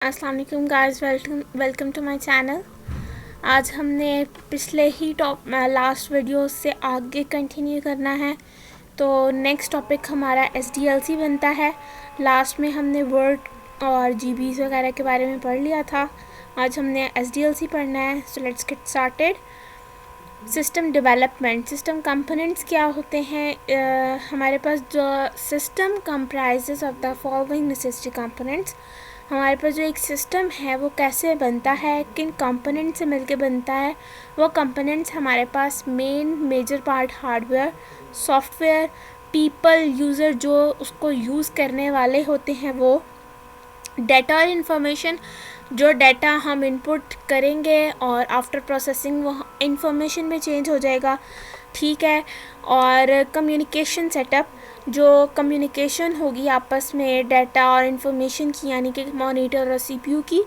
अस्सलाम वालेकुम guys, welcome to my channel. आज हमने पिछले ही लास्ट वीडियो से आगे कंटिन्यू करना है। तो नेक्स्ट टॉपिक हमारा SDLC बनता है। लास्ट में हमने वर्ड और GBs वगैरह के बारे में पढ़ लिया था। आज हमने SDLC पढ़ना है। So let's get started. System development, system components क्या होते हैं? हमारे पास जो system comprises of the following necessary components. हमारे पास जो एक सिस्टम है वो कैसे बनता है, किन कंपोनेंट से मिलके बनता है। वो कंपोनेंट्स हमारे पास major part hardware, software, people, user जो उसको यूज़ करने वाले होते हैं, वो डाटा और इन्फॉर्मेशन, जो डाटा हम इनपुट करेंगे और आफ्टर प्रोसेसिंग वो इंफॉर्मेशन में चेंज हो जाएगा, ठीक है। और कम्युनिकेशन सेटअप, जो कम्युनिकेशन होगी आपस में डाटा और इन्फॉर्मेशन की, यानी कि मॉनिटर और CPU की,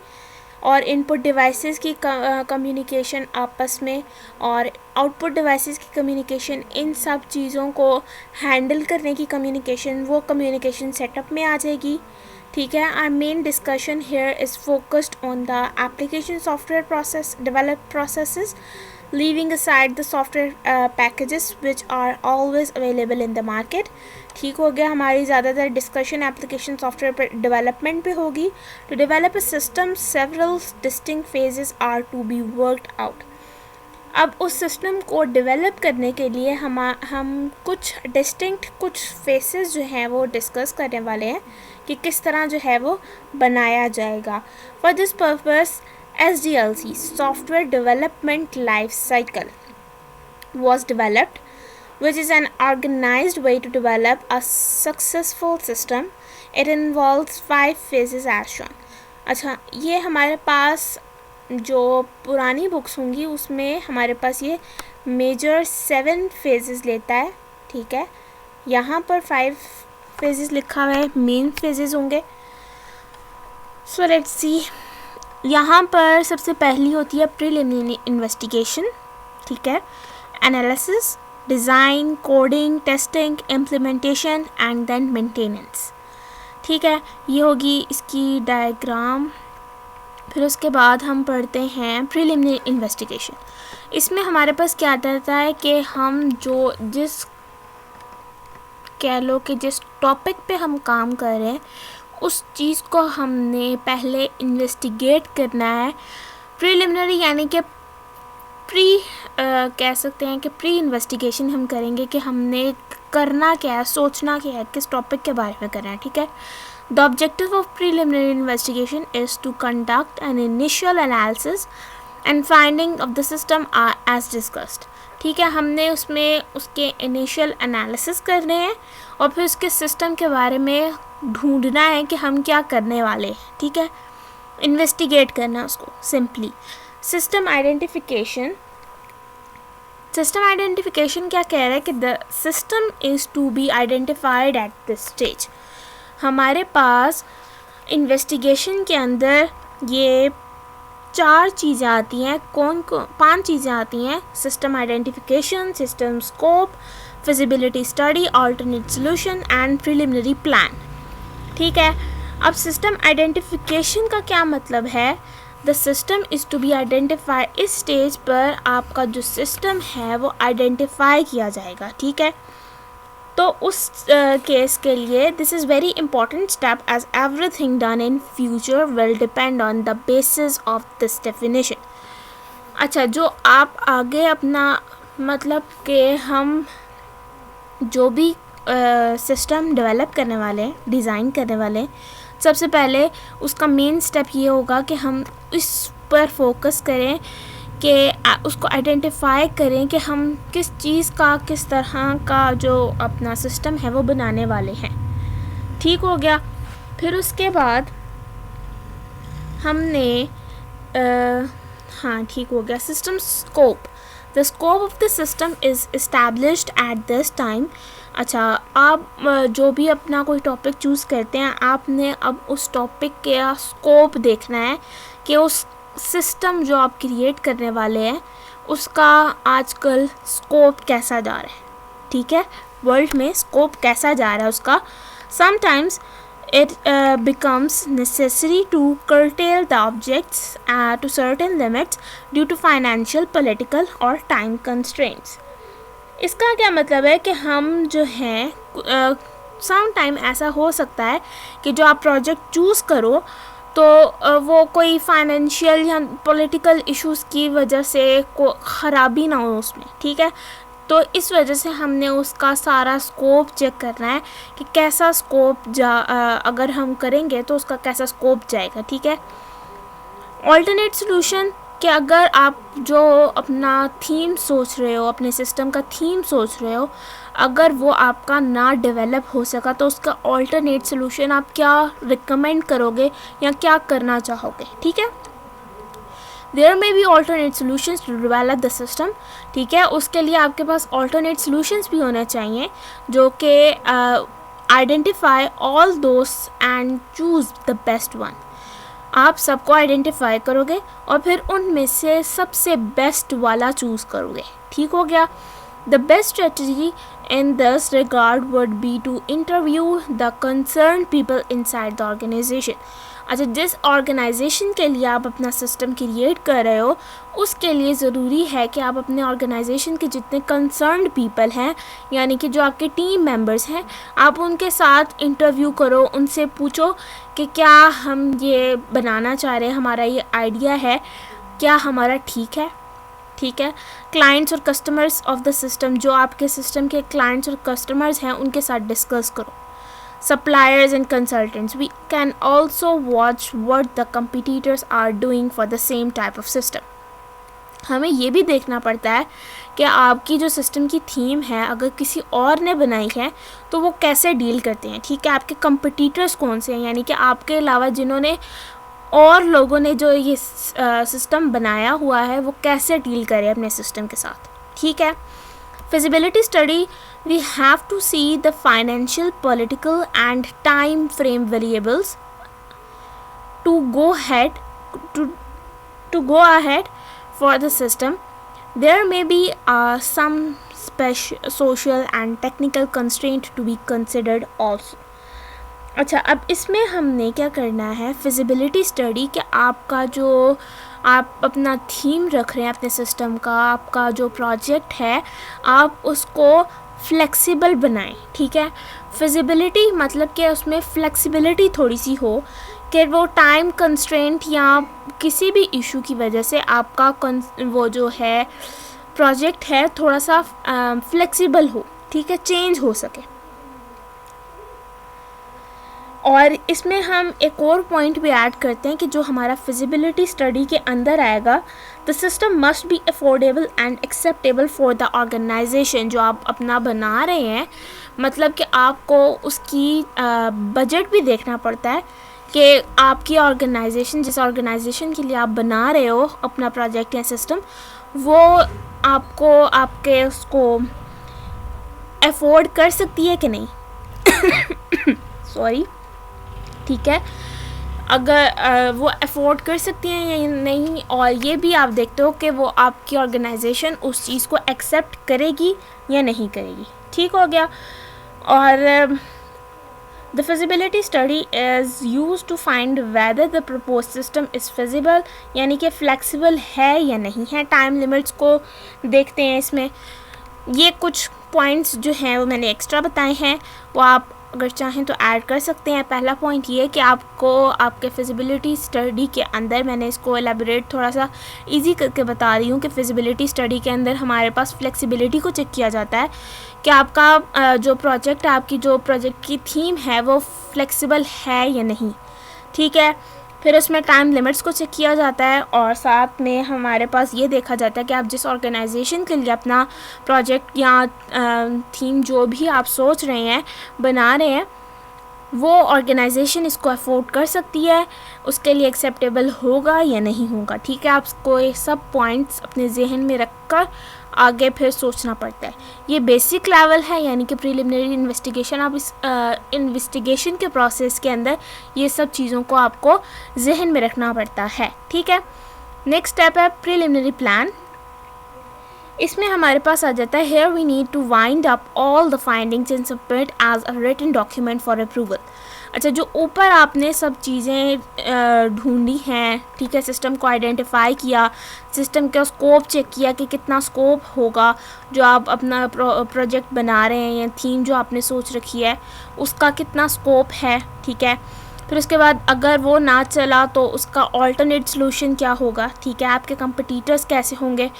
और इनपुट डिवाइसेस की कम्युनिकेशन आपस में, और आउटपुट डिवाइसेस की कम्युनिकेशन, इन सब चीज़ों को हैंडल करने की कम्युनिकेशन वो कम्युनिकेशन सेटअप में आ जाएगी, ठीक है। Our main discussion here is focused on the application software process develop processes, leaving aside the software packages which are always available in the market। ठीक हो गया। हमारी ज़्यादातर डिस्कशन एप्लीकेशन सॉफ्टवेयर पर डेवलपमेंट पे होगी। To develop a system several distinct phases are to be worked out. अब उस सिस्टम को डेवलप करने के लिए हम कुछ कुछ फेसेस जो हैं वो डिस्कस करने वाले हैं कि किस तरह जो है वो बनाया जाएगा। For this purpose SDLC, Software Development Life Cycle, was developed, which is an organized way to develop a successful system. It involves 5 phases as shown। अच्छा, ये हमारे पास जो पुरानी बुक्स होंगी उसमें हमारे पास ये मेजर 7 फेजेस लेता है, ठीक है। यहाँ पर 5 फेजेस लिखा हुआ है, मेन फेजेस होंगे। So let's see. यहाँ पर सबसे पहली होती है प्रीलिमिनरी इन्वेस्टिगेशन, ठीक है। Analysis, design, coding, testing, implementation and then maintenance, ठीक है। ये होगी इसकी डायग्राम। फिर उसके बाद हम पढ़ते हैं प्रीलिमिनरी इन्वेस्टिगेशन। इसमें हमारे पास क्या आता है कि हम जिस टॉपिक पे हम काम कर रहे हैं उस चीज़ को हमने पहले इन्वेस्टिगेट करना है। प्रीलिमिनरी यानी कि कह सकते हैं कि प्री इन्वेस्टिगेशन हम करेंगे कि हमने करना क्या है, सोचना क्या है, किस टॉपिक के बारे में करना है, ठीक है। The objective of preliminary investigation is to conduct an initial analysis and finding of the system are as discussed, ठीक है। हमने उसमें उसके इनिशियल एनालिसिस करने हैं और फिर उसके सिस्टम के बारे में ढूंढना है कि हम क्या करने वाले हैं, ठीक है। इन्वेस्टिगेट करना उसको सिंपली। सिस्टम आइडेंटिफिकेशन क्या कह रहा है कि the system is to be identified at this stage. हमारे पास इन्वेस्टिगेशन के अंदर ये 4 चीज़ें आती हैं। 5 चीज़ें आती हैं: system identification, system scope, feasibility study, alternate solution and preliminary plan, ठीक है। अब सिस्टम आइडेंटिफिकेशन का क्या मतलब है? The system is to be identified. इस स्टेज पर आपका जो सिस्टम है वो आइडेंटिफाई किया जाएगा, ठीक है। तो उस केस के लिए this is very important step as everything done in future will depend on the basis of this definition. अच्छा, जो आप आगे अपना मतलब कि हम जो भी सिस्टम डेवलप करने वाले हैं, डिज़ाइन करने वाले हैं, सबसे पहले उसका मेन स्टेप ये होगा कि हम इस पर फोकस करें कि उसको आइडेंटिफाई करें कि हम किस चीज़ का, किस तरह का जो अपना सिस्टम है वो बनाने वाले हैं, ठीक हो गया। फिर उसके बाद हमने हाँ, ठीक हो गया। System scope, the scope of the system is established at this time. अच्छा, आप जो भी अपना कोई टॉपिक चूज़ करते हैं, आपने अब उस टॉपिक का स्कोप देखना है कि उस सिस्टम जो आप क्रिएट करने वाले हैं उसका आजकल स्कोप कैसा जा रहा है, ठीक है। वर्ल्ड में स्कोप कैसा जा रहा है उसका। Sometimes it becomes necessary to curtail the objects to certain limits due to financial, political or time constraints. इसका क्या मतलब है कि हम जो हैं सम टाइम ऐसा हो सकता है कि जो आप प्रोजेक्ट चूज़ करो तो वो कोई फाइनेंशियल या पॉलिटिकल इश्यूज़ की वजह से को ख़राबी ना हो उसमें, ठीक है। तो इस वजह से हमने उसका सारा स्कोप चेक करना है कि कैसा स्कोप अगर हम करेंगे तो उसका कैसा स्कोप जाएगा, ठीक है। ऑल्टरनेट सॉल्यूशन कि अगर आप जो अपना थीम सोच रहे हो, अपने सिस्टम का थीम सोच रहे हो, अगर वो आपका ना डेवलप हो सका तो उसका ऑल्टरनेट सॉल्यूशन आप क्या रिकमेंड करोगे या क्या करना चाहोगे, ठीक है। There may be alternate solutions to develop the system, ठीक है। उसके लिए आपके पास ऑल्टरनेट सॉल्यूशंस भी होने चाहिए जो कि identify all those and choose the best one. आप सबको आइडेंटिफाई करोगे और फिर उनमें से सबसे बेस्ट वाला चूज़ करोगे, ठीक हो गया। The best strategy in this regard would be to interview the concerned people inside the organization. अच्छा, जिस ऑर्गेनाइजेशन के लिए आप अपना सिस्टम क्रिएट कर रहे हो उसके लिए ज़रूरी है कि आप अपने ऑर्गेनाइजेशन के जितने कंसर्न्ड पीपल हैं, यानी कि जो आपके टीम मेंबर्स हैं, आप उनके साथ इंटरव्यू करो, उनसे पूछो कि क्या हम ये बनाना चाह रहे हैं, हमारा ये आइडिया है, क्या हमारा ठीक है, ठीक है। क्लाइंट्स और कस्टमर्स ऑफ द सिस्टम, जो आपके सिस्टम के क्लाइंट्स और कस्टमर्स हैं उनके साथ डिस्कस करो। Suppliers and consultants, we can also watch what the competitors are doing for the same type of system. हमें ये भी देखना पड़ता है कि आपकी जो सिस्टम की थीम है अगर किसी और ने बनाई है तो वो कैसे डील करते हैं, ठीक है। आपके कंपटीटर्स कौन से हैं, यानी कि आपके अलावा जिन्होंने और लोगों ने जो ये सिस्टम बनाया हुआ है वो कैसे डील करें अपने सिस्टम के साथ, ठीक है। Feasibility study, we have to see the financial, political and time frame variables to go ahead for the system. There may be some special social and technical constraint to be considered also. अच्छा, अब इसमें हमने क्या करना है, feasibility study कि आपका जो आप अपना थीम रख रहे हैं अपने सिस्टम का, आपका जो प्रोजेक्ट है आप उसको फ्लेक्सिबल बनाएं, ठीक है। फिजिबिलिटी मतलब कि उसमें फ्लेक्सिबिलिटी थोड़ी सी हो कि वो टाइम कंस्ट्रेंट या किसी भी इशू की वजह से आपका वो जो है प्रोजेक्ट है थोड़ा सा फ्लेक्सिबल हो, ठीक है, चेंज हो सके। और इसमें हम एक और पॉइंट भी ऐड करते हैं कि जो हमारा फिजिबिलिटी स्टडी के अंदर आएगा, the system must be affordable and acceptable for the organisation. जो आप अपना बना रहे हैं मतलब कि आपको उसकी बजट भी देखना पड़ता है कि आपकी ऑर्गेनाइजेशन, जिस ऑर्गेनाइजेशन के लिए आप बना रहे हो अपना प्रोजेक्ट या सिस्टम, वो आपको आपके उसको अफोर्ड कर सकती है कि नहीं सॉरी, ठीक है। अगर वो अफोर्ड कर सकती हैं या नहीं, और ये भी आप देखते हो कि वो आपकी ऑर्गेनाइजेशन उस चीज़ को एक्सेप्ट करेगी या नहीं करेगी, ठीक हो गया। और the feasibility study is use to find whether the propose system is feasible, यानी कि फ्लेक्सिबल है या नहीं है। टाइम लिमिट्स को देखते हैं इसमें। ये कुछ पॉइंट्स जो हैं वो मैंने एक्स्ट्रा बताए हैं, वो आप अगर चाहें तो ऐड कर सकते हैं। पहला पॉइंट ये कि आपको आपके फिजिबिलिटी स्टडी के अंदर, मैंने इसको एलेबोरेट थोड़ा सा इजी करके बता रही हूँ कि फिजिबिलिटी स्टडी के अंदर हमारे पास फ्लेक्सिबिलिटी को चेक किया जाता है कि आपका जो प्रोजेक्ट है, आपकी जो प्रोजेक्ट की थीम है वो फ्लेक्सिबल है या नहीं, ठीक है। फिर उसमें टाइम लिमिट्स को चेक किया जाता है और साथ में हमारे पास ये देखा जाता है कि आप जिस ऑर्गेनाइजेशन के लिए अपना प्रोजेक्ट या थीम जो भी आप सोच रहे हैं, बना रहे हैं, वो ऑर्गेनाइजेशन इसको अफोर्ड कर सकती है, उसके लिए एक्सेप्टेबल होगा या नहीं होगा, ठीक है। आपको ये सब पॉइंट्स अपने जहन में रखकर आगे फिर सोचना पड़ता है। ये बेसिक लेवल है, यानी कि प्रिलिमिनरी इन्वेस्टिगेशन। आप इस इन्वेस्टिगेशन के प्रोसेस के अंदर ये सब चीज़ों को आपको जहन में रखना पड़ता है, ठीक है। नेक्स्ट स्टेप है प्रिलिमिनरी प्लान। इसमें हमारे पास आ जाता है here we need to wind up all the findings and submit as a written document for approval. अच्छा, जो ऊपर आपने सब चीज़ें ढूंढी हैं, ठीक है, सिस्टम को आइडेंटिफाई किया, सिस्टम का स्कोप चेक किया कि कितना स्कोप होगा जो आप अपना प्रोजेक्ट बना रहे हैं या थीम जो आपने सोच रखी है उसका कितना स्कोप है, ठीक है। फिर उसके बाद अगर वो ना चला तो उसका ऑल्टरनेट सॉल्यूशन क्या होगा, ठीक है, आपके कंपटीटर्स कैसे होंगे,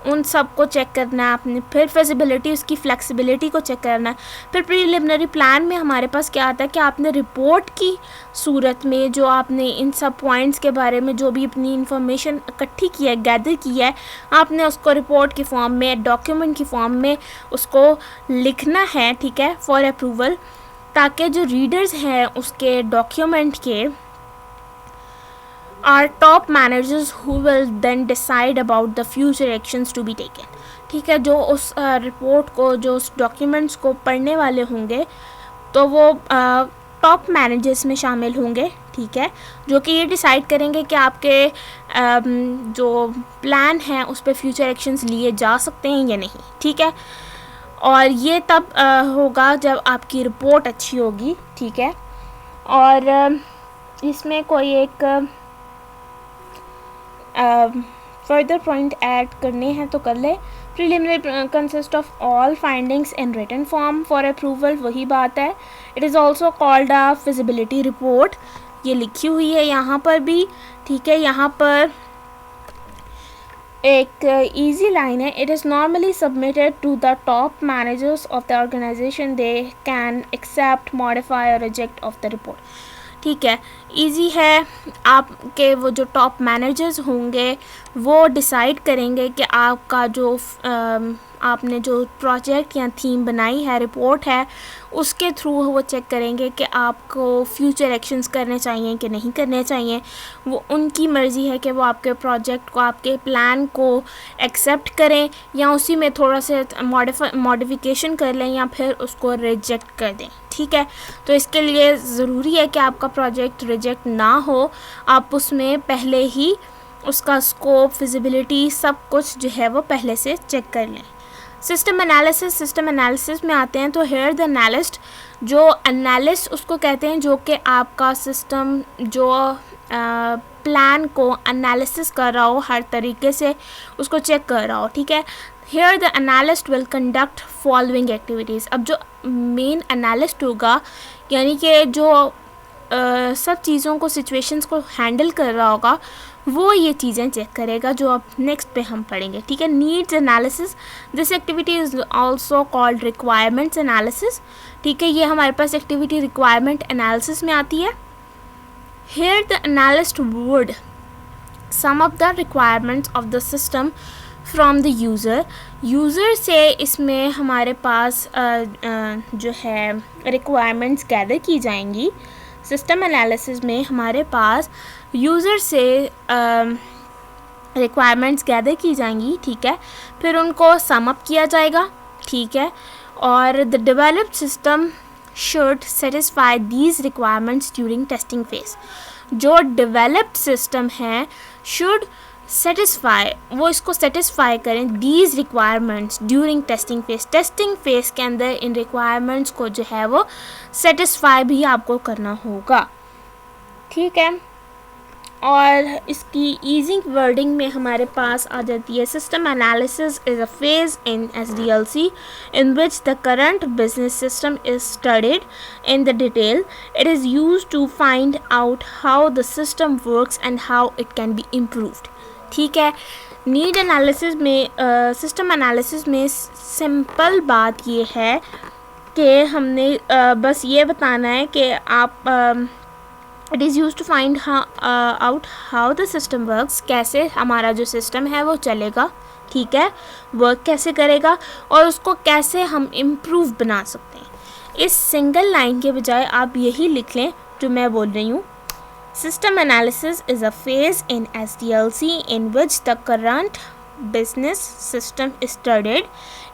उन सब को चेक करना है आपने। फिर फिजिबिलिटी, उसकी फ्लेक्सिबिलिटी को चेक करना है। फिर प्रीलिमिनरी प्लान में हमारे पास क्या आता है कि आपने रिपोर्ट की सूरत में जो आपने इन सब पॉइंट्स के बारे में जो भी अपनी इंफॉर्मेशन इकट्ठी की है, गैदर की है, आपने उसको रिपोर्ट की फॉर्म में, डॉक्यूमेंट की फॉर्म में उसको लिखना है, ठीक है, फॉर अप्रूवल, ताकि जो रीडर्स हैं उसके डॉक्यूमेंट के are top managers who will then decide about the future actions to be taken, ठीक है। जो उस रिपोर्ट को, जो उस डॉक्यूमेंट्स को पढ़ने वाले होंगे तो वो टॉप मैनेजर्स में शामिल होंगे, ठीक है, जो कि ये डिसाइड करेंगे कि आपके जो प्लान है उस पर फ्यूचर एक्शंस लिए जा सकते हैं या नहीं, ठीक है। और ये तब होगा जब आपकी रिपोर्ट अच्छी होगी, ठीक है। और इसमें कोई एक फर्दर पॉइंट ऐड करने हैं तो कर ले। Preliminary consist of all findings in written form for approval, वही बात है। It is also called a feasibility report, ये लिखी हुई है यहाँ पर भी, ठीक है। यहाँ पर एक easy लाइन है, it is normally submitted to the top managers of the organisation, they can accept, modify और रिजेक्ट ऑफ द रिपोर्ट, ठीक है। इजी है, आपके वो जो टॉप मैनेजर्स होंगे वो डिसाइड करेंगे कि आपका जो आपने जो प्रोजेक्ट या थीम बनाई है, रिपोर्ट है, उसके थ्रू वो चेक करेंगे कि आपको फ्यूचर एक्शंस करने चाहिए कि नहीं करने चाहिए। वो उनकी मर्ज़ी है कि वो आपके प्रोजेक्ट को, आपके प्लान को एक्सेप्ट करें या उसी में थोड़ा सा मॉडिफिकेशन कर लें या फिर उसको रिजेक्ट कर दें, ठीक है। तो इसके लिए ज़रूरी है कि आपका प्रोजेक्ट रिजेक्ट ना हो, आप उसमें पहले ही उसका स्कोप, फिजिबिलिटी, सब कुछ जो है वो पहले से चेक कर लें। सिस्टम एनालिसिस में आते हैं तो हेयर द एनालिस्ट, जो एनालिस्ट उसको कहते हैं जो कि आपका सिस्टम जो प्लान को एनालिसिस कर रहा हो, हर तरीके से उसको चेक कर रहा हो, ठीक है। Here the analyst will conduct following activities. अब जो मेन एनालिस्ट होगा, यानी कि जो सब चीज़ों को, सिचुएशंस को हैंडल कर रहा होगा, वो ये चीज़ें चेक करेगा जो अब नेक्स्ट पे हम पढ़ेंगे, ठीक है। Needs analysis, this activity is also called requirements analysis, ठीक है। ये हमारे पास एक्टिविटी रिक्वायरमेंट एनालिसिस में आती है। Here the analyst would sum of the requirements of the system from the user से इसमें हमारे पास जो है रिक्वायरमेंट्स गैदर की जाएंगी। सिस्टम एनालिसिस में हमारे पास यूज़र से रिक्वायरमेंट्स गैदर की जाएंगी, ठीक है। फिर उनको सम अप किया जाएगा, ठीक है। और the developed system should satisfy these requirements during testing phase. जो डेवलप्ड सिस्टम है शुड सेटिस्फाई, वो इसको सेटिस्फाई करें these requirements during testing phase. Testing phase के अंदर इन रिक्वायरमेंट्स को जो है वो सेटिस्फाई भी आपको करना होगा, ठीक है। और इसकी ईजी वर्डिंग में हमारे पास आ जाती है system analysis is a phase in SDLC in which the current business system is studied in the detail. It is used to find out how the system works and how it can be improved, ठीक है। Need analysis में, system analysis में simple बात ये है कि हमने बस ये बताना है कि आप it is use to find out how the system works, कैसे हमारा जो सिस्टम है वो चलेगा, ठीक है, वर्क कैसे करेगा और उसको कैसे हम इम्प्रूव बना सकते हैं। इस सिंगल लाइन के बजाय आप यही लिख लें जो मैं बोल रही हूँ। System analysis is a phase in SDLC in which the current business system is studied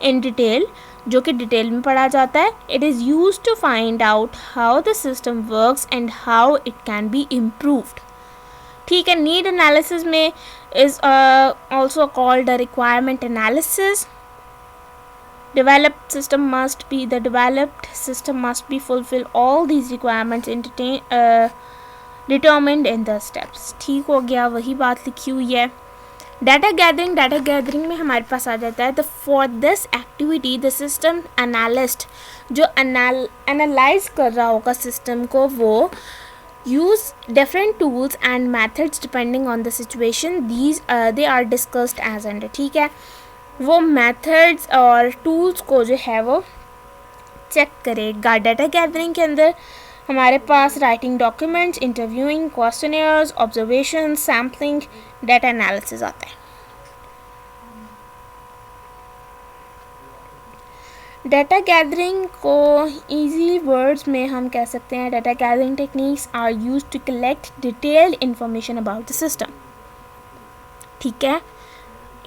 in detail, जो कि डिटेल में पढ़ा जाता है। It is use to find out how the system works and how it can be improved, ठीक है। Need analysis में is also called a requirement analysis, The developed system must be fulfill all these requirements determined in the steps. ठीक हो गया, वही बात लिखी हुई है. डाटा गैदरिंग में हमारे पास आ जाता है for this activity the system analyst जो एनालाइज कर रहा होगा सिस्टम को, वो use different tools and methods depending on the situation. These they are discussed as under. ठीक है, वो methods और tools को जो है वो चेक करेगा. डाटा गैदरिंग के अंदर हमारे पास writing documents, interviewing, questionnaires, observation, sampling, data analysis आता है. डाटा गैदरिंग को इजी वर्ड्स में हम कह सकते हैं, data gathering techniques are used to collect detailed information about the system. ठीक है,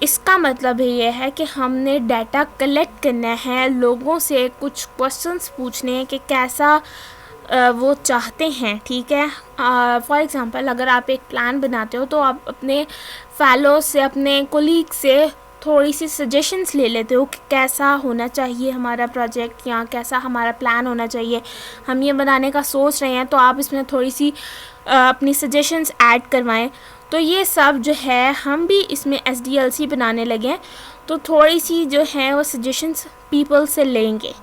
इसका मतलब ये है कि हमने डाटा कलेक्ट करना है, लोगों से कुछ क्वेश्चंस पूछने हैं कि कैसा वो चाहते हैं. ठीक है, फॉर एग्ज़ाम्पल अगर आप एक प्लान बनाते हो तो आप अपने फेलो से, अपने कोलीग से थोड़ी सी सजेशंस ले लेते हो कि कैसा होना चाहिए हमारा प्रोजेक्ट या कैसा हमारा प्लान होना चाहिए. हम ये बनाने का सोच रहे हैं तो आप इसमें थोड़ी सी अपनी सजेशंस ऐड करवाएं. तो ये सब जो है हम भी इसमें SDLC बनाने लगे हैं, तो थोड़ी सी जो है वो सजेशंस पीपल से लेंगे.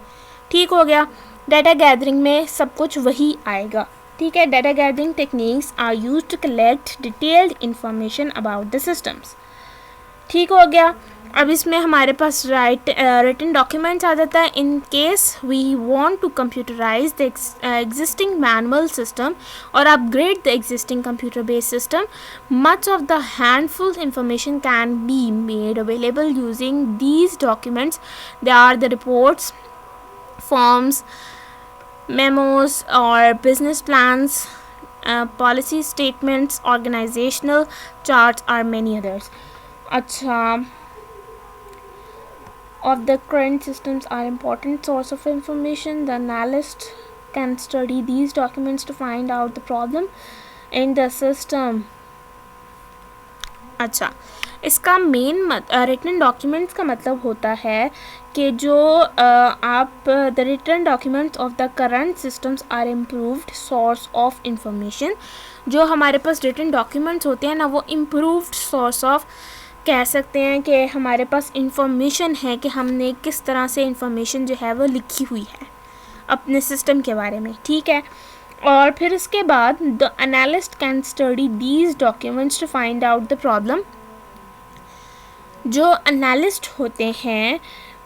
ठीक हो गया, डाटा गैदरिंग में सब कुछ वही आएगा. ठीक है, data gathering techniques are used to collect detailed information about the systems. ठीक हो गया, अब इसमें हमारे पास रिटन डॉक्यूमेंट्स आ जाता है. In case we want to computerize the existing manual system और upgrade the existing computer based system, much of the handful information can be made available using these documents. They are the reports, forms, memos or business plans, policy statements, organizational charts or many others. अच्छा, of the current systems are important source of information. The analyst can study these documents to find out the problem in the system. अच्छा, इसका main written documents का मतलब होता है कि जो आप the written documents of the current systems are improved source of information. जो हमारे पास रिटन डॉक्यूमेंट्स होते हैं ना, वो इम्प्रूव्ड सोर्स ऑफ कह सकते हैं कि हमारे पास इंफॉर्मेशन है कि हमने किस तरह से इंफॉर्मेशन जो है वो लिखी हुई है अपने सिस्टम के बारे में. ठीक है, और फिर इसके बाद the analyst can study these documents to find out the problem. जो एनालिस्ट होते हैं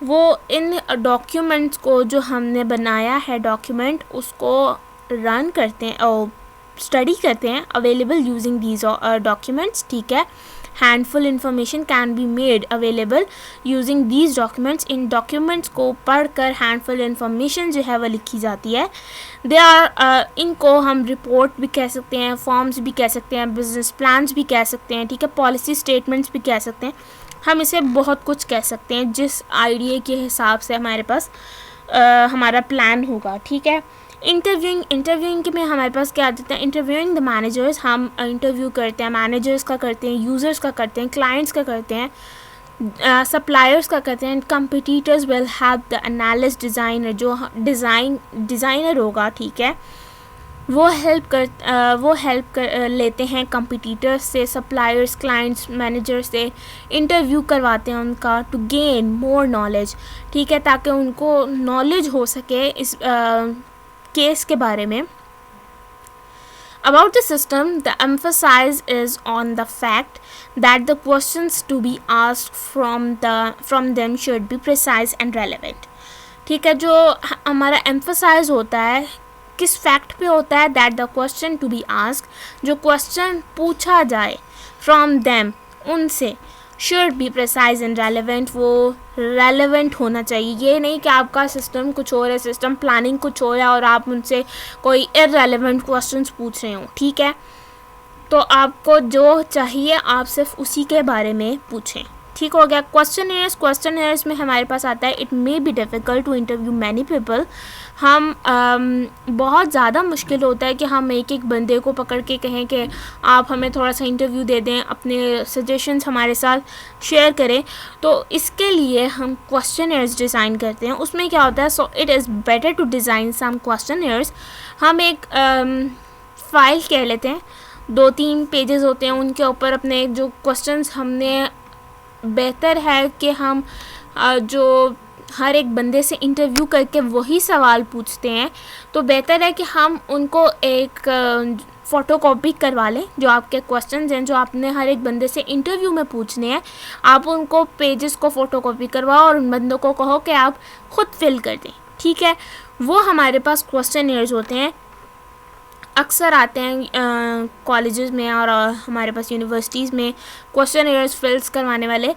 वो इन डॉक्यूमेंट्स को, जो हमने बनाया है डॉक्यूमेंट, उसको रन करते हैं और स्टडी करते हैं अवेलेबल यूजिंग दीज डॉक्यूमेंट्स. ठीक है, handful information can be made available using these documents. In documents को पढ़कर हैंडफुल इंफॉर्मेशन जो है वह लिखी जाती है. दे आर इनको हम रिपोर्ट भी कह सकते हैं, फॉर्म्स भी कह सकते हैं, बिजनेस प्लान्स भी कह सकते हैं. ठीक है, पॉलिसी स्टेटमेंट्स भी कह सकते हैं. हम इसे बहुत कुछ कह सकते हैं जिस आइडिया के हिसाब से हमारे पास हमारा प्लान होगा. ठीक है, इंटरव्यूइंग में हमारे पास क्या आ जाता है, इंटरव्यूइंग द मैनेजर्स. हम इंटरव्यू करते हैं, मैनेजर्स का करते हैं, यूज़र्स का करते हैं, क्लाइंट्स का करते हैं, सप्लायर्स का करते हैं. Competitors will have the analyst designer. जो डिज़ाइनर होगा, ठीक है, वो हेल्प कर लेते हैं कंपटीटर्स से, सप्लायर्स, क्लाइंट्स, मैनेजर से इंटरव्यू करवाते हैं उनका टू गेन मोर नॉलेज. ठीक है, ताकि उनको नॉलेज हो सके इस केस के बारे में. About the system, the emphasis is on the fact that the questions to be asked from them should be precise and relevant. ठीक है, जो हमारा emphasize होता है किस फैक्ट पे होता है, that the question to be ask, जो क्वेश्चन पूछा जाए फ्रॉम देम, उनसे, should be precise and relevant. वो रेलेवेंट होना चाहिए. ये नहीं कि आपका सिस्टम कुछ और है, सिस्टम प्लानिंग कुछ और है और आप उनसे कोई इररेलेवेंट क्वेश्चंस पूछ रहे हो. ठीक है, तो आपको जो चाहिए आप सिर्फ उसी के बारे में पूछें. ठीक हो गया। क्वेश्चन में हमारे पास आता है it may be difficult to interview many people. हम बहुत ज़्यादा मुश्किल होता है कि हम एक एक बंदे को पकड़ के कहें कि आप हमें थोड़ा सा इंटरव्यू दे दें, अपने सजेशंस हमारे साथ शेयर करें। तो इसके लिए हम क्वेश्चनर्स डिज़ाइन करते हैं। उसमें क्या होता है, so it is better to design some questionnaires. हम एक फ़ाइल कह लेते हैं, 2-3 पेजेस होते हैं, उनके ऊपर अपने जो क्वेश्चंस हमने, बेहतर है कि हम जो हर एक बंदे से इंटरव्यू करके वही सवाल पूछते हैं, तो बेहतर है कि हम उनको एक फ़ोटोकॉपी करवा लें जो आपके क्वेश्चंस हैं, जो आपने हर एक बंदे से इंटरव्यू में पूछने हैं। आप उनको पेजेस को फ़ोटोकॉपी करवाओ और उन बंदों को कहो कि आप ख़ुद फिल कर दें, ठीक है। वो हमारे पास क्वेश्चनर्स होते हैं, अक्सर आते हैं कॉलेजेस में और हमारे पास यूनिवर्सिटीज़ में क्वेश्चनर्स फिल्स करवाने वाले।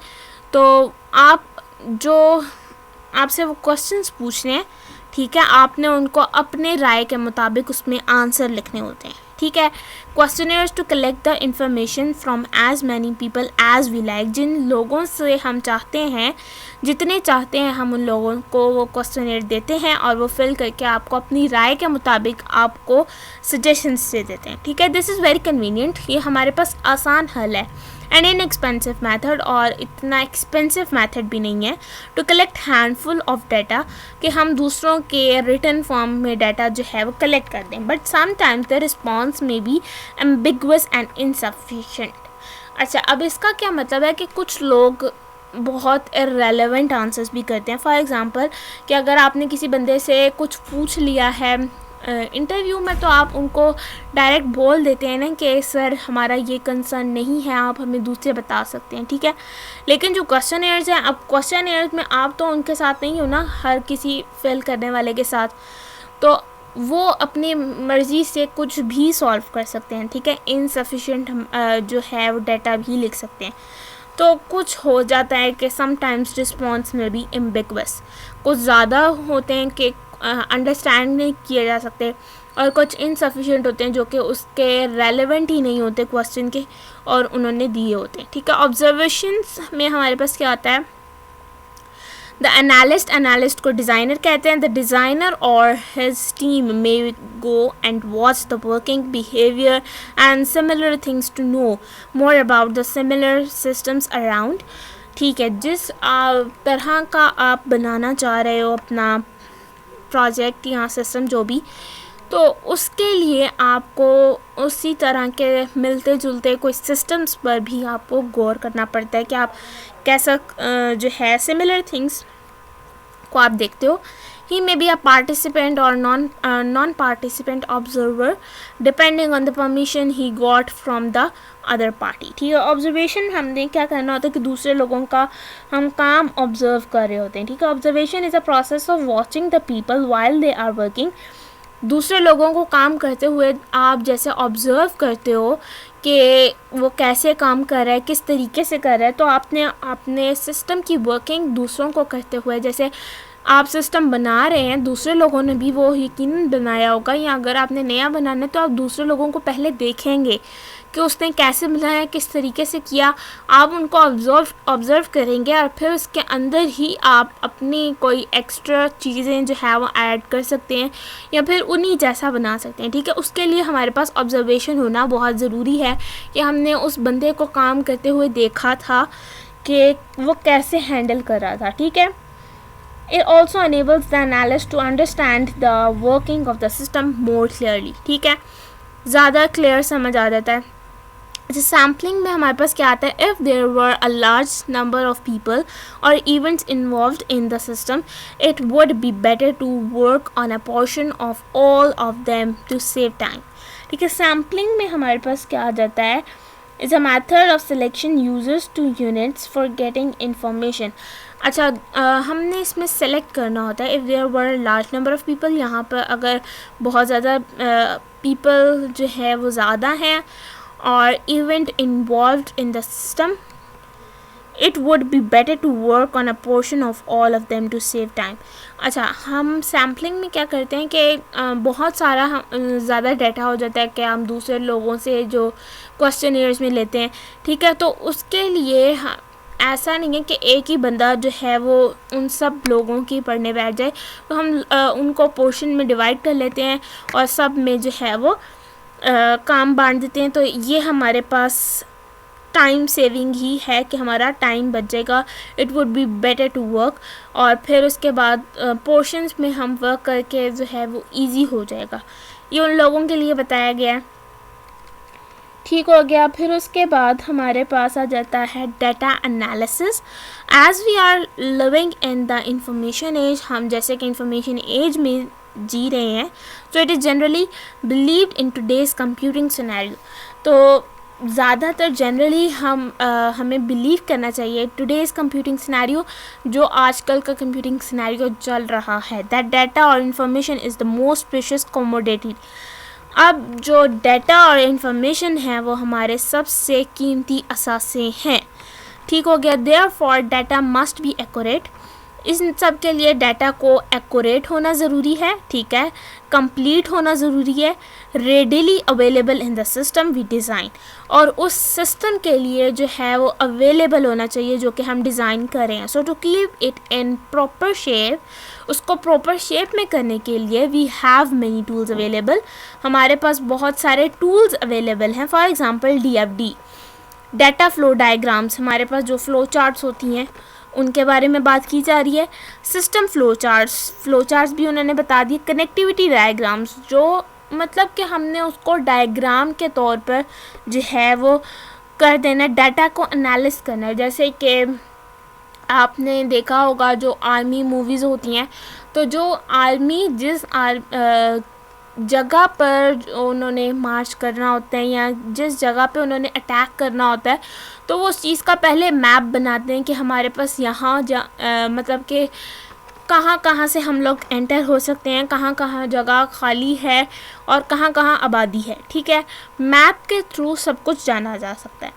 तो आप जो आपसे वो क्वेश्चंस पूछने हैं, ठीक है, आपने उनको अपने राय के मुताबिक उसमें आंसर लिखने होते हैं, ठीक है। Questionnaires to collect the information from as many people as we like. जिन लोगों से हम चाहते हैं, जितने चाहते हैं, हम उन लोगों को वो क्वेश्चनर देते हैं और वो फिल करके आपको अपनी राय के मुताबिक आपको सजेशंस दे देते हैं, ठीक है। This is very convenient. ये हमारे पास आसान हल है एंड इनएक्सपेंसिव मेथड, और इतना एक्सपेंसिव मेथड भी नहीं है, to collect handful of data, कि हम दूसरों के रिटन फॉर्म में डाटा जो है वो कलेक्ट कर दें। बट समटाइम्स द रिस्पॉन्स में बी एम्बिगुअस एंड इनसफिशिएंट। अच्छा, अब इसका क्या मतलब है कि कुछ लोग बहुत इररेलेवेंट आंसर्स भी करते हैं। फॉर एग्ज़ाम्पल कि अगर आपने किसी बंदे से कुछ पूछ लिया है इंटरव्यू में, तो आप उनको डायरेक्ट बोल देते हैं ना कि सर हमारा ये कंसर्न नहीं है, आप हमें दूसरे बता सकते हैं, ठीक है। लेकिन जो क्वेश्चनर्स हैं, अब क्वेश्चनर्स में आप तो उनके साथ नहीं हो ना, हर किसी फिल करने वाले के साथ, तो वो अपनी मर्ज़ी से कुछ भी सॉल्व कर सकते हैं, ठीक है। इनसफिशिएंट जो है वो डाटा भी लिख सकते हैं। तो कुछ हो जाता है कि समटाइम्स रिस्पॉन्स में भी एम्बिगुअस, कुछ ज़्यादा होते हैं कि अंडरस्टैंड नहीं किए जा सकते, और कुछ इनसफिशिएंट होते हैं जो कि उसके रेलेवेंट ही नहीं होते क्वेश्चन के और उन्होंने दिए होते हैं, ठीक है। ऑब्जर्वेशंस में हमारे पास क्या आता है, द एनालिस्ट को डिज़ाइनर कहते हैं। द डिज़ाइनर और his team may go and watch the working behaviour and similar things to know more about the similar systems around, ठीक है। जिस तरह का आप बनाना चाह रहे हो अपना प्रोजेक्ट या सिस्टम जो भी, तो उसके लिए आपको उसी तरह के मिलते जुलते कोई सिस्टम्स पर भी आपको गौर करना पड़ता है कि आप कैसा जो है सिमिलर थिंग्स को आप देखते हो। ही मे बी अ पार्टिसिपेंट और non participant observer depending on the permission he got from the other party, ठीक है। ऑब्जर्वेशन हमने क्या करना होता है कि दूसरे लोगों का हम काम ऑब्जर्व कर रहे होते हैं, ठीक है। Observation is a process of watching the people while they are working. दूसरे लोगों को काम करते हुए आप जैसे ऑब्ज़र्व करते हो कि वो कैसे काम कर रहा है, किस तरीके से कर रहा है, तो आपने अपने सिस्टम की वर्किंग दूसरों को करते हुए, जैसे आप सिस्टम बना रहे हैं, दूसरे लोगों ने भी वो यकीनन बनाया होगा, या अगर आपने नया बनाना है तो आप दूसरे लोगों को पहले देखेंगे कि उसने कैसे बनाया, किस तरीके से किया, आप उनको ऑब्ज़र्व करेंगे और फिर उसके अंदर ही आप अपनी कोई एक्स्ट्रा चीज़ें जो है वो ऐड कर सकते हैं या फिर उन्हीं जैसा बना सकते हैं, ठीक है। उसके लिए हमारे पास ऑब्ज़र्वेशन होना बहुत ज़रूरी है कि हमने उस बंदे को काम करते हुए देखा था कि वो कैसे हैंडल कर रहा था, ठीक है। It also enables the analyst to understand the working of the system more clearly, ठीक है, ज़्यादा क्लियर समझ आ जाता है। जैसे सैम्पलिंग में हमारे पास क्या आता है, if there were a large number of people और events involved in the system, it would be better to work on a portion of all of them to save time, ठीक है। सैम्पलिंग में हमारे पास क्या आ जाता है, is a method of selection users to units for getting information. अच्छा, हमने इसमें सेलेक्ट करना होता है if there were large number of people. यहाँ पर अगर बहुत ज़्यादा पीपल जो है वो ज़्यादा हैं और event involved in the system, it would be better to work on a portion of all of them to save time. अच्छा, हम सैम्पलिंग में क्या करते हैं कि बहुत सारा ज़्यादा डाटा हो जाता है कि हम दूसरे लोगों से जो क्वेश्चनर्स में लेते हैं, ठीक है। तो उसके लिए ऐसा नहीं है कि एक ही बंदा जो है वो उन सब लोगों की पढ़ने बैठ जाए, तो हम उनको पोर्शन में डिवाइड कर लेते हैं और सब में जो है वो काम बांट देते हैं। तो ये हमारे पास टाइम सेविंग ही है कि हमारा टाइम बच जाएगा। It would be better to work, और फिर उसके बाद पोर्शंस में हम वर्क करके जो है वो इजी हो जाएगा। ये उन लोगों के लिए बताया गया है। ठीक हो गया। फिर उसके बाद हमारे पास आ जाता है data analysis. As we are living in the information age, हम जैसे कि इंफॉर्मेशन एज में जी रहे हैं, तो it is generally believed in today's computing scenario. तो ज़्यादातर जनरली हमें बिलीव करना चाहिए टुडेज़ कंप्यूटिंग सिनेरियो, जो आजकल का कंप्यूटिंग सिनेरियो चल रहा है, दैट डाटा और information is the most precious commodity. अब जो डाटा और इंफॉर्मेशन है वो हमारे सबसे कीमती असासे हैं। ठीक हो गया। Therefore data must be accurate. इस सब के लिए डाटा को एक्यूरेट होना ज़रूरी है, ठीक है, कंप्लीट होना ज़रूरी है, readily available in the system we design, और उस सिस्टम के लिए जो है वो अवेलेबल होना चाहिए जो कि हम डिज़ाइन कर रहे हैं। So to keep it in proper shape, उसको प्रॉपर शेप में करने के लिए we have many tools available. हमारे पास बहुत सारे टूल्स अवेलेबल हैं। For example DFD, data flow diagrams, हमारे पास जो फ्लो चार्ट्स होती हैं उनके बारे में बात की जा रही है। सिस्टम फ्लो चार्ट्स भी उन्होंने बता दिए। कनेक्टिविटी डायग्राम्स, जो मतलब कि हमने उसको डायग्राम के तौर पर जो है वो कर देना, डाटा को एनालिस करना है। जैसे कि आपने देखा होगा जो आर्मी मूवीज़ होती हैं, तो जो आर्मी जिस जगह पर उन्होंने मार्च करना होता है या जिस जगह पे उन्होंने अटैक करना होता है, तो वो उस चीज़ का पहले मैप बनाते हैं कि हमारे पास यहाँ मतलब कि कहाँ कहाँ से हम लोग एंटर हो सकते हैं, कहाँ कहाँ जगह खाली है और कहाँ कहाँ आबादी है। ठीक है, मैप के थ्रू सब कुछ जाना जा सकता है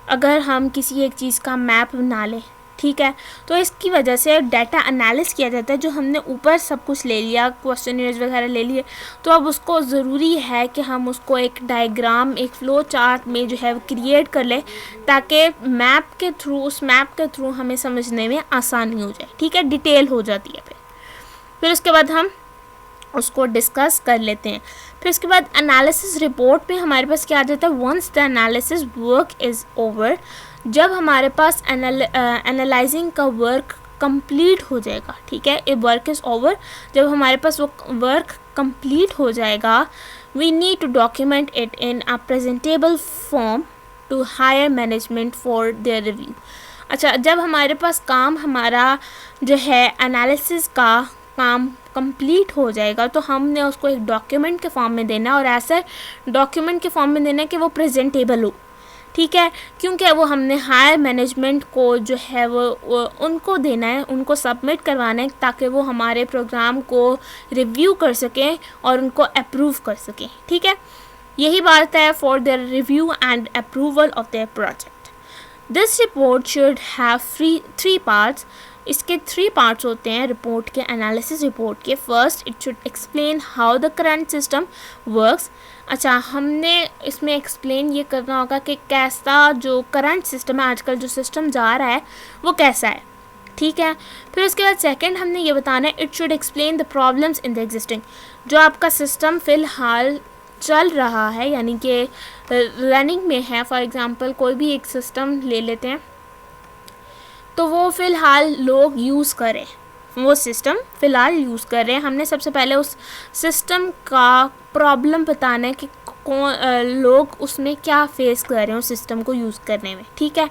अगर हम किसी एक चीज़ का मैप बना लें। ठीक है, तो इसकी वजह से डाटा एनालिस किया जाता है। जो हमने ऊपर सब कुछ ले लिया, क्वेश्चनर्स वगैरह ले लिए, तो अब उसको ज़रूरी है कि हम उसको एक डायग्राम, एक फ़्लो चार्ट में जो है क्रिएट कर लें, ताकि मैप के थ्रू, उस मैप के थ्रू हमें समझने में आसानी हो जाए। ठीक है, डिटेल हो जाती है। फिर उसके बाद हम उसको डिस्कस कर लेते हैं। फिर उसके बाद एनालिसिस रिपोर्ट में हमारे पास क्या आ जाता है, once the analysis work is over, जब हमारे पास एनालाइजिंग का वर्क कंप्लीट हो जाएगा। ठीक है, ए वर्क इज़ ओवर, जब हमारे पास वो वर्क कंप्लीट हो जाएगा, we need to document it in a presentable form to higher management for their review. अच्छा, जब हमारे पास काम हमारा जो है एनालिसिस का काम कंप्लीट हो जाएगा, तो हमने उसको एक डॉक्यूमेंट के फॉर्म में देना है, और ऐसा डॉक्यूमेंट के फॉर्म में देना है कि वो प्रेजेंटेबल हो। ठीक है, क्योंकि वो हमने हायर मैनेजमेंट को जो है वो उनको देना है, उनको सबमिट करवाना है, ताकि वो हमारे प्रोग्राम को रिव्यू कर सकें और उनको अप्रूव कर सकें। ठीक है, यही बात है for their review and approval of their project. This report should have 3 parts. इसके 3 पार्ट्स होते हैं रिपोर्ट के, एनालिसिस रिपोर्ट के। First, it should explain how the current system works. अच्छा, हमने इसमें एक्सप्लेन ये करना होगा कि कैसा जो करंट सिस्टम है, आजकल जो सिस्टम जा रहा है वो कैसा है। ठीक है, फिर उसके बाद सेकंड हमने ये बताना है, it should explain the problems in the existing, जो आपका सिस्टम फ़िलहाल चल रहा है, यानी कि रनिंग में है। फॉर एग्ज़ाम्पल कोई भी एक सिस्टम ले लेते हैं, तो वो फ़िलहाल लोग यूज़ करें, वो सिस्टम फ़िलहाल यूज़ कर रहे हैं। हमने सबसे पहले उस सिस्टम का प्रॉब्लम बताना है कि लोग उसमें क्या फेस कर रहे हैं उस सिस्टम को यूज़ करने में। ठीक है,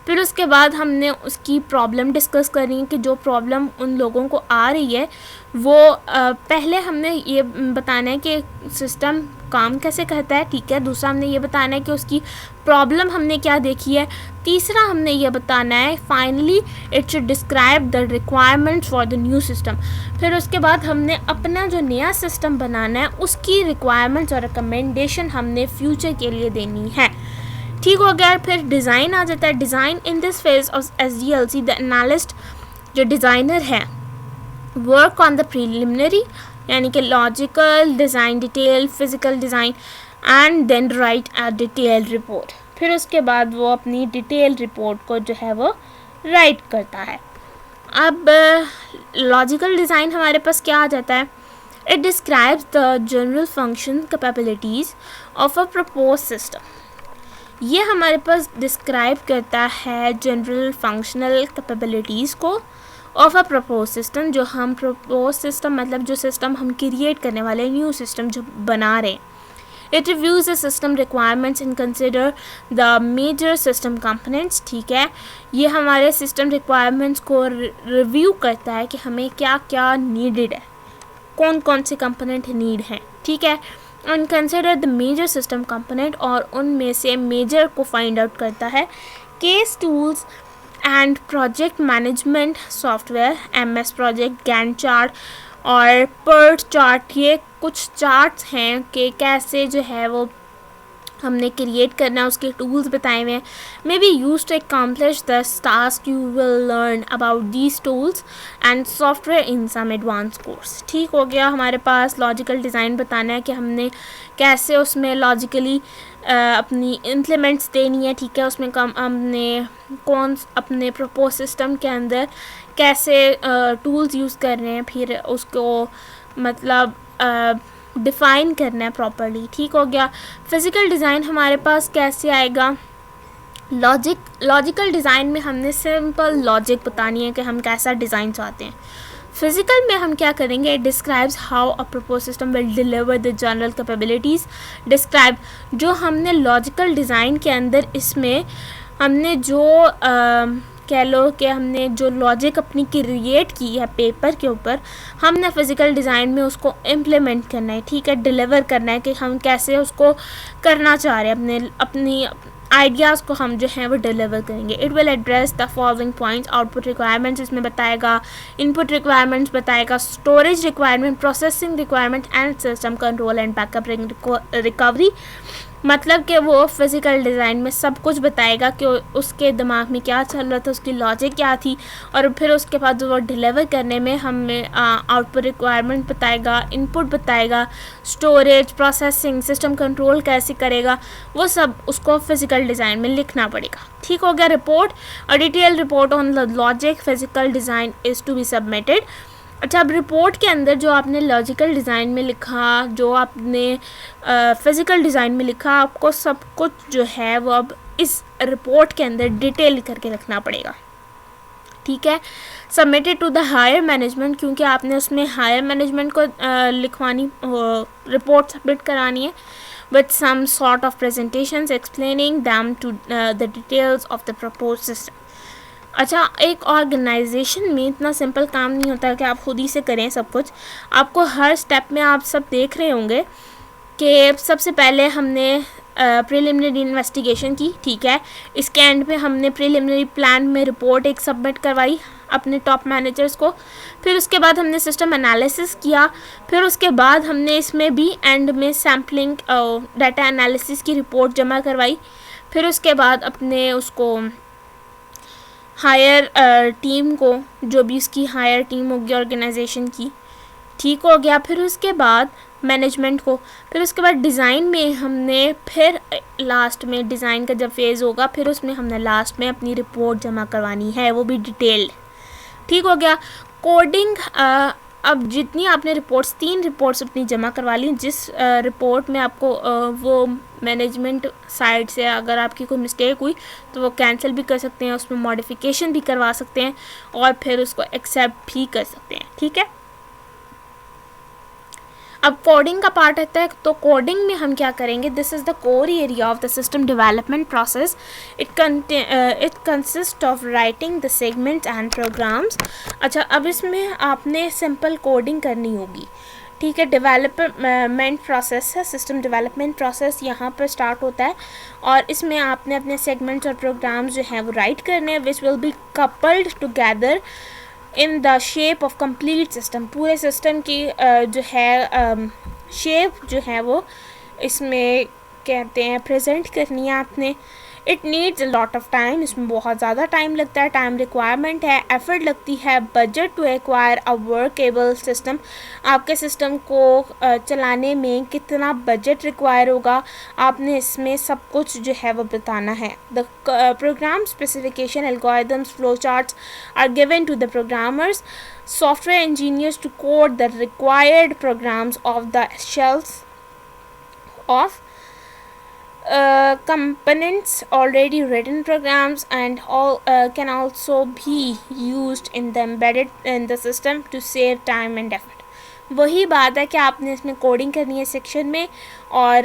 फिर उसके बाद हमने उसकी प्रॉब्लम डिस्कस करनी है कि जो प्रॉब्लम उन लोगों को आ रही है वो पहले हमने ये बताना है कि सिस्टम काम कैसे करता है। ठीक है, दूसरा हमने ये बताना है कि उसकी प्रॉब्लम हमने क्या देखी है। तीसरा हमने ये बताना है finally it should describe the requirements for the new system. फिर उसके बाद हमने अपना जो नया सिस्टम बनाना है उसकी रिक्वायरमेंट्स और रिकमेंडेशन हमने फ्यूचर के लिए देनी है। ठीक हो गया। फिर डिज़ाइन आ जाता है। Design in this phase of SDLC the analyst जो डिज़ाइनर है वर्क ऑन द प्रीलिमिनरी, यानी कि logical design, detail physical design, and then write a detail report. फिर उसके बाद वो अपनी डिटेल रिपोर्ट को जो है वो राइट करता है। अब लॉजिकल डिज़ाइन हमारे पास क्या आ जाता है? It describes the general function capabilities of a propose system. ये हमारे पास डिस्क्राइब करता है जनरल फंक्शनल कैपेबिलिटीज़ को ऑफ अ प्रपोज सिस्टम। जो हम प्रपोज सिस्टम मतलब जो सिस्टम हम क्रिएट करने वाले, न्यू सिस्टम जो बना रहे हैं। It reviews the system requirements and consider the major system components। ठीक है, ये हमारे सिस्टम रिक्वायरमेंट्स को रिव्यू करता है कि हमें क्या क्या नीडेड है, कौन कौन से कंपोनेंट नीड हैं। ठीक है, and consider the major system component, और उनमें से मेजर को फाइंड आउट करता है। Case tools and project management software, MS project, Gantt chart और पर्ट चार्ट, ये कुछ चार्ट्स हैं कि कैसे जो है वो हमने क्रिएट करना है, उसके टूल्स बताए हुए हैं। May be use to accomplish this task you will learn about these tools and software in some advanced course। ठीक हो गया, हमारे पास लॉजिकल डिज़ाइन बताना है कि हमने कैसे उसमें लॉजिकली अपनी इम्प्लीमेंट्स देनी है। ठीक है, उसमें हमने कौन अपने प्रपोज सिस्टम के अंदर कैसे टूल्स यूज़ कर रहे हैं, फिर उसको मतलब डिफ़ाइन करना है प्रॉपरली। ठीक हो गया। फिज़िकल डिज़ाइन हमारे पास कैसे आएगा? लॉजिकल डिज़ाइन में हमने सिंपल लॉजिक बतानी है कि हम कैसा डिज़ाइन चाहते हैं। फिज़िकल में हम क्या करेंगे? It describes how a propose system will deliver the general capabilities. Describe जो हमने लॉजिकल डिज़ाइन के अंदर, इसमें हमने जो कह लो कि हमने जो लॉजिक अपनी क्रिएट की है पेपर के ऊपर, हमने फ़िज़िकल डिज़ाइन में उसको इम्प्लीमेंट करना है। ठीक है, डिलीवर करना है कि हम कैसे उसको करना चाह रहे हैं, अपनी आइडियाज़ को हम जो हैं वो डिलीवर करेंगे। It will address the following points. Output requirements इसमें बताएगा, इनपुट रिक्वायरमेंट्स बताएगा, storage requirement, processing requirement and system control and backup recovery. मतलब कि वो फिज़िकल डिज़ाइन में सब कुछ बताएगा कि उसके दिमाग में क्या चल रहा था, उसकी लॉजिक क्या थी, और फिर उसके बाद वो डिलीवर करने में हमें आउटपुट रिक्वायरमेंट बताएगा, इनपुट बताएगा, स्टोरेज, प्रोसेसिंग, सिस्टम कंट्रोल कैसे करेगा, वो सब उसको फिज़िकल डिज़ाइन में लिखना पड़ेगा। ठीक हो गया। Report, a detail report on the logic physical design is to be submitted. अच्छा, अब रिपोर्ट के अंदर जो आपने लॉजिकल डिज़ाइन में लिखा, जो आपने फ़िज़िकल डिज़ाइन में लिखा, आपको सब कुछ जो है वो अब इस रिपोर्ट के अंदर डिटेल करके रखना पड़ेगा। ठीक है, submitted to the higher management, क्योंकि आपने उसमें हायर मैनेजमेंट को लिखवानी, रिपोर्ट सबमिट करानी है with some sort of presentations explaining them to the details of the proposed system। अच्छा, एक ऑर्गेनाइजेशन में इतना सिंपल काम नहीं होता कि आप खुद ही से करें सब कुछ। आपको हर स्टेप में, आप सब देख रहे होंगे कि सबसे पहले हमने प्रिलिमिनरी इन्वेस्टिगेशन की। ठीक है, इसके एंड पे हमने प्रिलिमिनरी प्लान में रिपोर्ट एक सबमिट करवाई अपने टॉप मैनेजर्स को। फिर उसके बाद हमने सिस्टम एनालिसिस किया। फिर उसके बाद हमने इसमें भी एंड में सैम्पलिंग डाटा एनालिसिस की रिपोर्ट जमा करवाई। फिर उसके बाद अपने उसको हायर टीम को, जो भी उसकी हायर टीम होगी ऑर्गेनाइजेशन की, ठीक हो गया। फिर उसके बाद मैनेजमेंट को, फिर उसके बाद डिज़ाइन में हमने, फिर लास्ट में डिज़ाइन का जब फेज़ होगा, फिर उसमें हमने लास्ट में अपनी रिपोर्ट जमा करवानी है, वो भी डिटेल्ड। ठीक हो गया। कोडिंग, अब जितनी आपने रिपोर्ट्स, 3 रिपोर्ट्स अपनी जमा करवा ली। जिस रिपोर्ट में आपको वो मैनेजमेंट साइड से अगर आपकी कोई मिस्टेक हुई तो वो कैंसिल भी कर सकते हैं, उसमें मॉडिफिकेशन भी करवा सकते हैं और फिर उसको एक्सेप्ट भी कर सकते हैं। ठीक है, अब कोडिंग का पार्ट आता है, तो कोडिंग में हम क्या करेंगे? This is the core area of the system development process. It consist of writing the segments and programs. अच्छा, अब इसमें आपने सिंपल कोडिंग करनी होगी। ठीक है, डेवलपमेंट प्रोसेस है, सिस्टम डेवलपमेंट प्रोसेस यहाँ पर स्टार्ट होता है और इसमें आपने अपने सेगमेंट्स और प्रोग्राम्स जो हैं वो राइट करने हैं, which will be coupled together in the shape of complete system. पूरे सिस्टम की जो है शेप जो है वो इसमें कहते हैं प्रेजेंट करनी है आपने। It needs lot of time, इसमें बहुत ज़्यादा टाइम लगता है, टाइम रिक्वायरमेंट है, एफर्ट लगती है, budget to acquire a workable system, आपके सिस्टम को चलाने में कितना बजट रिक्वायर होगा, आपने इसमें सब कुछ जो है वो बताना है. The program specification, algorithms, flow charts are given to the programmers, software engineers to code the required programs of the shells of components. Already written programs and all can also be used in the embedded in the system to save time and effort. वही बात है कि आपने इसमें coding करनी है section में, और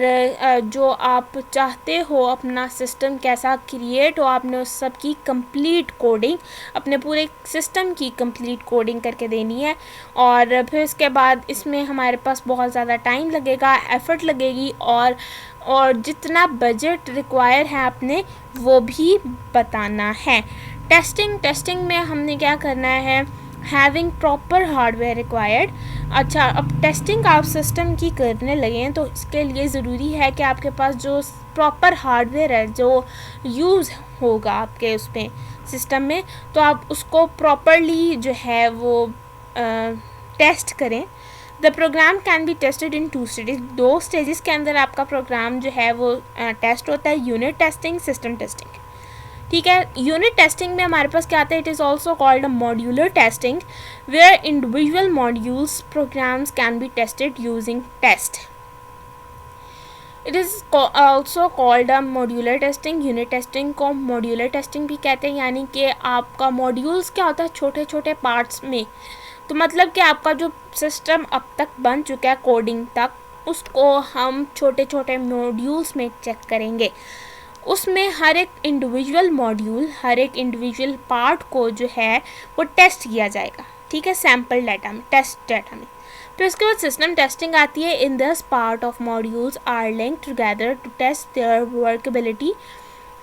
जो आप चाहते हो अपना सिस्टम कैसा क्रिएट हो, आपने उस सब की कंप्लीट कोडिंग, अपने पूरे सिस्टम की कंप्लीट कोडिंग करके देनी है. और फिर उसके बाद इसमें हमारे पास बहुत ज़्यादा टाइम लगेगा, एफ़र्ट लगेगी, और जितना बजट रिक्वायर है आपने वो भी बताना है. टेस्टिंग में हमने क्या करना है, हैविंग प्रॉपर हार्डवेयर रिक्वायर्ड. अच्छा, अब टेस्टिंग आप सिस्टम की करने लगे तो इसके लिए ज़रूरी है कि आपके पास जो प्रॉपर हार्डवेयर है जो यूज़ होगा आपके उस पर सिस्टम में, तो आप उसको प्रॉपरली जो है वो टेस्ट करें. The program can be tested in 2 stages. 2 stages के अंदर आपका प्रोग्राम जो है वो टेस्ट होता है, यूनिट टेस्टिंग, सिस्टम टेस्टिंग. ठीक है, यूनिट टेस्टिंग में हमारे पास क्या आता है, it is also called a modular testing where individual modules programs can be tested using test. It is also called a modular testing. Unit testing को modular testing भी कहते हैं, यानी कि आपका मॉड्यूल्स क्या होता है, छोटे छोटे पार्ट्स में. तो मतलब कि आपका जो सिस्टम अब तक बन चुका है कोडिंग तक, उसको हम छोटे छोटे मॉड्यूल्स में चेक करेंगे. उसमें हर एक इंडिविजुअल मॉड्यूल, हर एक इंडिविजुअल पार्ट को जो है वो टेस्ट किया जाएगा. ठीक है, सैम्पल डाटा में, टेस्ट डाटा में. फिर उसके बाद सिस्टम टेस्टिंग आती है. In this part of modules are linked together to test their workability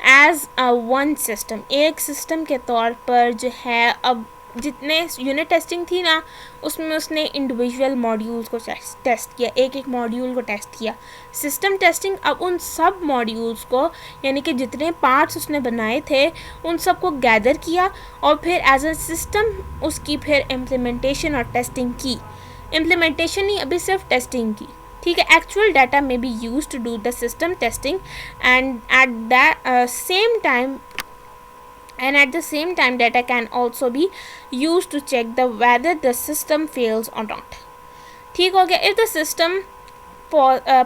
as a one system. एक सिस्टम के तौर पर जो है, अब जितने यूनिट टेस्टिंग थी ना, उसमें उसने इंडिविजुअल मॉड्यूल्स को टेस्ट किया, एक एक मॉड्यूल को टेस्ट किया. सिस्टम टेस्टिंग अब उन सब मॉड्यूल्स को, यानी कि जितने पार्ट्स उसने बनाए थे उन सब को गैदर किया और फिर एज अ सिस्टम उसकी फिर इम्प्लीमेंटेशन और टेस्टिंग की. इम्प्लीमेंटेशन नहीं, अभी सिर्फ टेस्टिंग की. ठीक है, एक्चुअल डाटा में be use to do the system testing and at the same time data can also be used to check whether the system fails or not. ठीक हो गया. if the system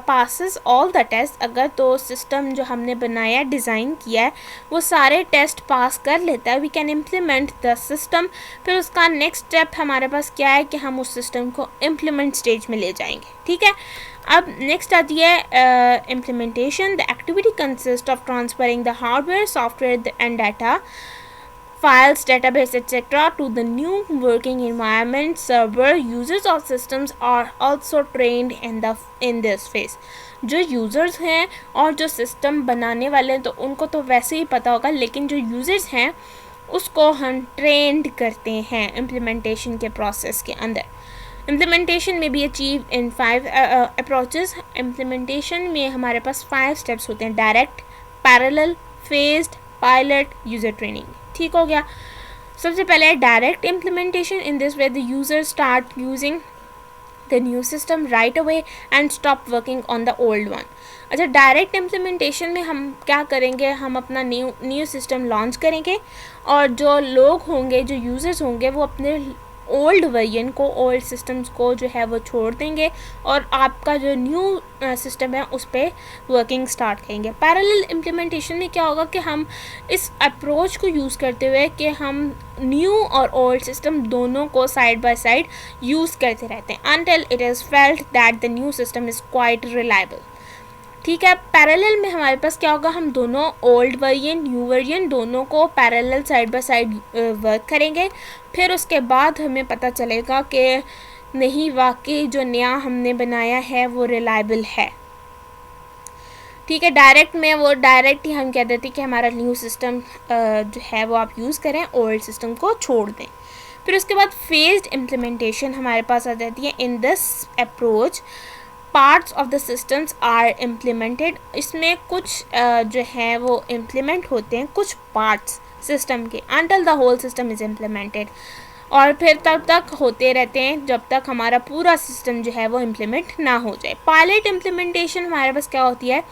passes all the tests, अगर तो system जो हमने बनाया, design किया है, वो सारे टेस्ट पास कर लेता है, we can implement the system. फिर उसका नेक्स्ट स्टेप हमारे पास क्या है कि हम उस सिस्टम को इम्प्लीमेंट स्टेज में ले जाएंगे. ठीक है, अब नेक्स्ट आती है implementation. The activity consist of transferring the hardware, software and data, files, database, etc. to the new working environment. Server users of systems are also trained in this phase. जो users हैं और जो system बनाने वाले हैं तो उनको तो वैसे ही पता होगा, लेकिन जो यूज़र्स हैं उसको हम ट्रेंड करते हैं इम्प्लीमेंटेशन के प्रोसेस के अंदर. इम्प्लीमेंटेशन में भी अचीव इन 5 अप्रोचेस. इम्प्लीमेंटेशन में हमारे पास 5 स्टेप्स होते हैं: direct, parallel, phased, pilot, user training. ठीक हो गया. सबसे पहले direct implementation. In this way the user start using the new system right away and stop working on the old one. अच्छा, डायरेक्ट इम्प्लीमेंटेशन में हम क्या करेंगे, हम अपना न्यू सिस्टम लॉन्च करेंगे और जो लोग होंगे, जो यूज़र्स होंगे, वो अपने ओल्ड वर्जन को, ओल्ड सिस्टम्स को जो है वो छोड़ देंगे और आपका जो न्यू सिस्टम है उस पर वर्किंग स्टार्ट करेंगे. पैरेलल इम्प्लीमेंटेशन में क्या होगा कि हम इस अप्रोच को यूज़ करते हुए कि हम न्यू और ओल्ड सिस्टम दोनों को साइड बाय साइड यूज़ करते रहते हैं until it is felt that the new system is quite reliable. ठीक है, पैरेलल में हमारे पास क्या होगा, हम दोनों ओल्ड वर्जन, न्यू वर्जन दोनों को parallel side by side work करेंगे. फिर उसके बाद हमें पता चलेगा कि नहीं, वाकई जो नया हमने बनाया है वो रिलायबल है. ठीक है, डायरेक्ट में वो डायरेक्ट ही हम कह देते कि हमारा न्यू सिस्टम जो है वो आप यूज़ करें, ओल्ड सिस्टम को छोड़ दें. फिर उसके बाद फेज्ड इम्प्लीमेंटेशन हमारे पास आ जाती है. In this approach parts of the systems are implemented, इसमें कुछ जो है वो इम्प्लीमेंट होते हैं कुछ पार्ट्स सिस्टम के, until the whole system is implemented, और फिर तब तक होते रहते हैं जब तक हमारा पूरा सिस्टम जो है वो इम्प्लीमेंट ना हो जाए। पायलट इम्प्लीमेंटेशन हमारे पास क्या होती है?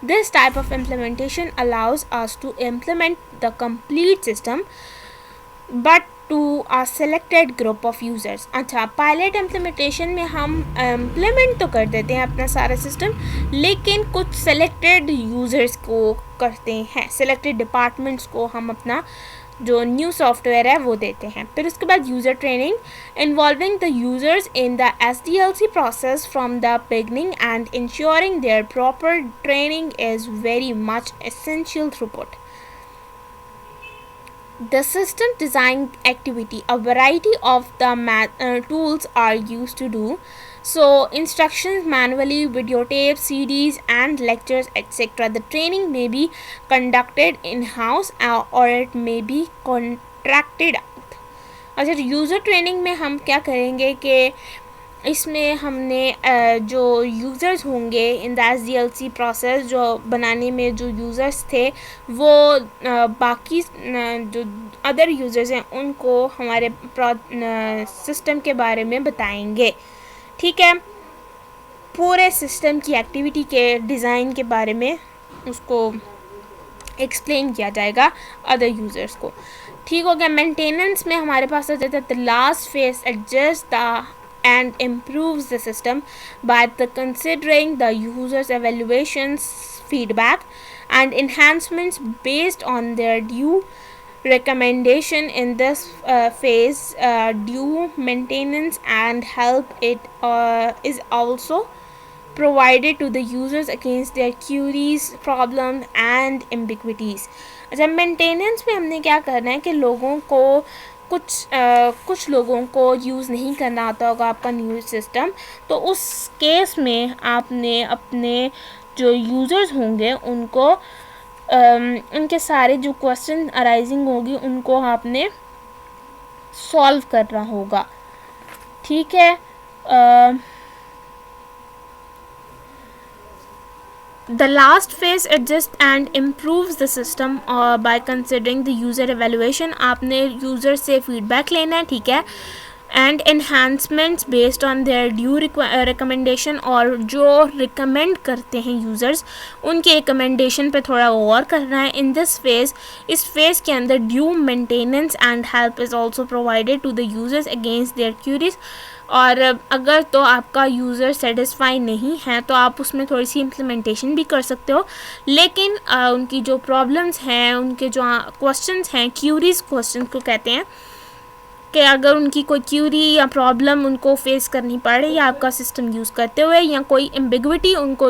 This type of implementation allows us to implement the complete system but to a selected group of users. अच्छा, पायलट इम्प्लीमेंटेशन में हम इम्प्लीमेंट तो कर देते हैं अपना सारा सिस्टम, लेकिन कुछ सेलेक्टेड यूज़र्स को करते हैं, सेलेक्टेड डिपार्टमेंट्स को हम अपना जो न्यू सॉफ्टवेयर है वो देते हैं। फिर उसके बाद user training involving the users in the SDLC process from the beginning and ensuring there proper training is very much essential throughput. The system design activity, a variety of the tools are used to do. So instructions manually, videotapes, CDs and lectures etc. The training may be conducted in-house or it may be contracted out. अच्छा, user training में हम क्या करेंगे कि इसमें हमने जो users होंगे इन द SDLC प्रोसेस, जो बनाने में जो यूज़र्स थे वो बाकी जो अदर यूज़र्स हैं उनको हमारे सिस्टम के बारे में बताएंगे। ठीक है, पूरे सिस्टम की एक्टिविटी के डिज़ाइन के बारे में उसको एक्सप्लेन किया जाएगा अदर यूज़र्स को। ठीक हो गया। मेंटेनेंस में हमारे पास आ जाता है the last phase adjust the and improves the system by considering the user's evaluations, feedback and enhancements based on their due recommendation. In this phase, due maintenance and help it is also provided to the users against their queries, problems and ambiguities. अच्छा, maintenance में हमने क्या करना है कि लोगों को कुछ लोगों को यूज़ नहीं करना आता होगा आपका न्यू सिस्टम, तो उस केस में आपने अपने जो यूज़र्स होंगे उनको उनके सारे जो क्वेश्चन अराइजिंग होगी उनको आपने सॉल्व करना होगा। ठीक है। The last phase adjusts and improves the system by considering the user evaluation. आपने यूज़र से फीडबैक लेना है, ठीक है, and enhancements based on their due recommendation, और जो रिकमेंड करते हैं यूज़र्स उनके रिकमेंडेशन पे थोड़ा और करना है। इन दिस फेज़, इस फेज़ के अंदर due maintenance and help is also provided to the users against their queries. और अगर तो आपका यूज़र सेटिस्फाई नहीं है तो आप उसमें थोड़ी सी इम्प्लीमेंटेशन भी कर सकते हो, लेकिन उनकी जो प्रॉब्लम्स हैं, उनके जो क्वेश्चंस हैं, क्यूरीज क्वेश्चन को कहते हैं, कि अगर उनकी कोई क्यूरी या प्रॉब्लम उनको फेस करनी पड़ रही है आपका सिस्टम यूज़ करते हुए, या कोई एम्बिग्विटी उनको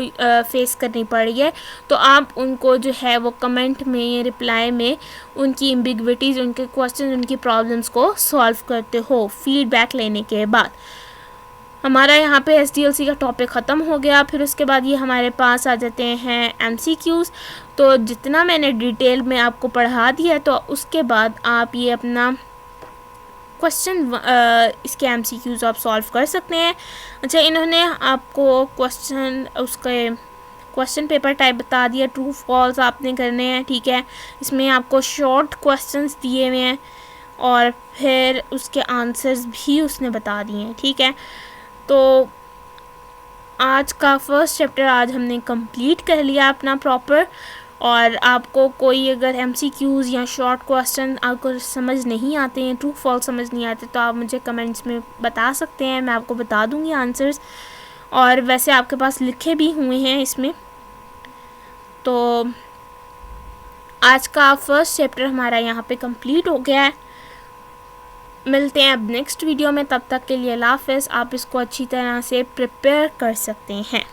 फेस करनी पड़ रही है, तो आप उनको जो है वो कमेंट में, रिप्लाई में उनकी एम्बिग्विटीज़, उनके क्वेश्चन, उनकी प्रॉब्लम्स को सॉल्व करते हो फीडबैक लेने के बाद। हमारा यहाँ पे SDLC का टॉपिक ख़त्म हो गया। फिर उसके बाद ये हमारे पास आ जाते हैं MCQs। तो जितना मैंने डिटेल में आपको पढ़ा दिया है, तो उसके बाद आप ये अपना क्वेश्चन इसके MCQs आप सॉल्व कर सकते हैं। अच्छा, इन्होंने आपको क्वेश्चन पेपर टाइप बता दिया, ट्रू फॉल्स आपने करने हैं, ठीक है। इसमें आपको शॉर्ट क्वेश्चंस दिए हुए हैं और फिर उसके आंसर्स भी उसने बता दिए हैं, ठीक है। तो आज का फर्स्ट चैप्टर आज हमने कंप्लीट कर लिया अपना प्रॉपर। और आपको कोई अगर MCQs या शॉर्ट क्वेश्चन अगर समझ नहीं आते हैं, ट्रू फॉल्स समझ नहीं आते, तो आप मुझे कमेंट्स में बता सकते हैं, मैं आपको बता दूंगी आंसर्स। और वैसे आपके पास लिखे भी हुए हैं इसमें। तो आज का फर्स्ट चैप्टर हमारा यहाँ पे कंप्लीट हो गया है। मिलते हैं अब नेक्स्ट वीडियो में, तब तक के लिए अल्लाह हाफ़िज़। आप इसको अच्छी तरह से प्रिपेयर कर सकते हैं।